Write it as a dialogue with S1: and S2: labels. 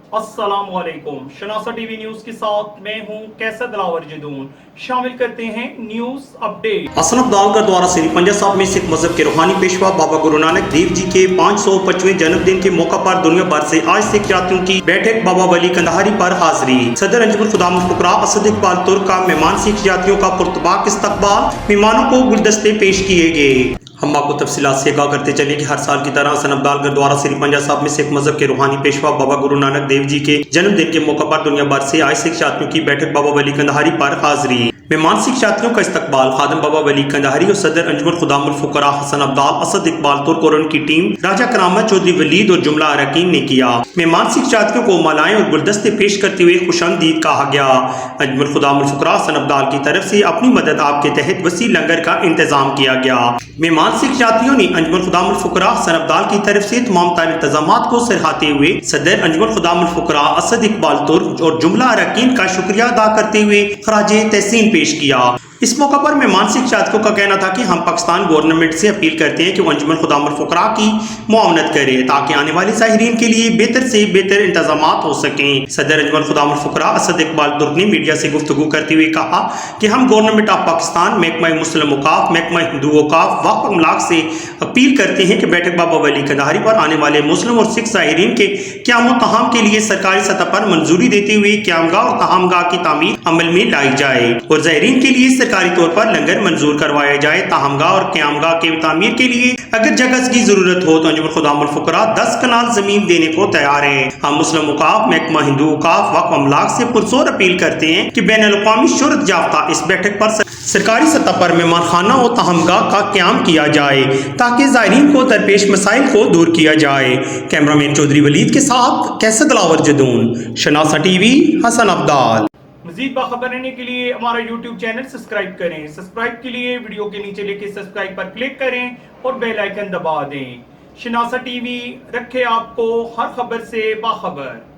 S1: अस्सलाम वालेकुम। शनासा TV news के साथ मैं हूं कैसर दिलावर जदून। शामिल करते हैं न्यूज अपडेट।
S2: हसन अब्दालकर द्वारा श्री पंजा साहब में सिख मजहब के रूहानी पेशवा बाबा गुरु नानक देव जी के 555वें जन्मदिन के मौका पर दुनिया भर से आज सिख यात्रियों की बैठक बाबा वली कंधारी पर हाजिरी। सदर अंजुमन खुदामुल फुकरा असद इकबाल तुर्क का मेहमान सिख यात्रियों का पुरतबाक इस्तकबाल, मेहमानों को गुलदस्ते पेश किए गए। हम आपको तफसीलात से आगाह करते चले कि हर साल की तरह हसन अब्दालकर द्वारा श्री पंजा साहब में सिख मजहब के रूहानी पेशवा बाबा गुरु नानक देव जी के जन्मदिन के मौका पर दुनिया भर से आए सिख यात्रियों की बैठक बाबा वली कंधारी पर हाजिरी। मेहमान सिख यात्रियों का इस्तकबाल खादम बाबा वली कंधारी और सदर अंजुमन खुदामुल फुकरा हसन अब्दाल असद इकबाल तुर्क और उनकी टीम राजा करामत चौधरी वलीद और जुमला अरकान ने किया। मेहमान सिख यात्रियों को मालाएं और गुलदस्ते पेश करते हुए खुशामदीद कहा गया। अंजुमन खुदामुल फुकरा हसन अब्दाल की तरफ से अपनी मदद आपके तहत वसी लंगर का इंतजाम किया गया। मेहमान सिख यात्रियों ने अंजुमन खुदामुल फुकरा हसन अब्दाल की तरफ से तमाम तार इंतजामात को सराहते हुए सदर अंजुमन खुदामुल फुकरा असद इकबाल तुर्क और जुमला अरकान का शुक्रिया अदा करते हुए खराजे तहसीन पेश किया। इस मौका पर मेहमान सिख यात्रियों का कहना था कि हम पाकिस्तान गवर्नमेंट से अपील करते हैं कि वो अंजुमन खुदामुल फुकरा की मुआवनत करे ताकि आने वाले ज़ाहिरीन के लिए बेहतर से बेहतर इंतजामात हो सकें। सदर अंजुमन खुदामुल फुकरा असद इकबाल तुर्क ने मीडिया से गुफ्तगू करते हुए कहा कि हम गवर्नमेंट ऑफ पाकिस्तान, महकमा मुस्लिम औकाफ, महकमा हिंदू औकाफ, वक्फ अमलाक से अपील करते हैं कि बैठक बाबा वली कंधारी पर आने वाले मुस्लिम और सिख ज़ाहिरीन के क़याम व तहाम के लिए सरकारी सतह पर मंजूरी देते हुए क़यामगाह और तहामगाह की तामीर अमल में लाई जाए और ज़ाहिरीन के लिए सरकारी तौर पर लंगर मंजूर करवाया जाए। तहामगाह और क़यामगाह के तामीर के लिए अगर जगह की जरूरत हो तो अंजुमन खुदामुल फुकरा 10 कनाल जमीन देने को तैयार है। हम मुस्लिम औकाफ, महकमा हिंदू औकाफ, वक्फ अमलाक से पुरजोर अपील करते हैं कि बैनुल अक़वामी शोहरत याफ्ता इस बैठक पर सरकारी सतह पर मेहमान खाना और तहमगाह का क़याम किया जाए ताकि ज़ायरीन को दरपेश मसाइल को दूर किया जाए। कैमरामैन चौधरी वलीद के साथ कैसर दिलावर जदून, शनासा टीवी, हसन अब्दाल।
S1: मज़ीद बाखबर रहने के लिए हमारा YouTube चैनल सब्सक्राइब करें। सब्सक्राइब के लिए वीडियो के नीचे लिखे सब्सक्राइब पर क्लिक करें और बेल आइकन दबा दें। शनासा टीवी रखे आपको हर खबर से बाखबर।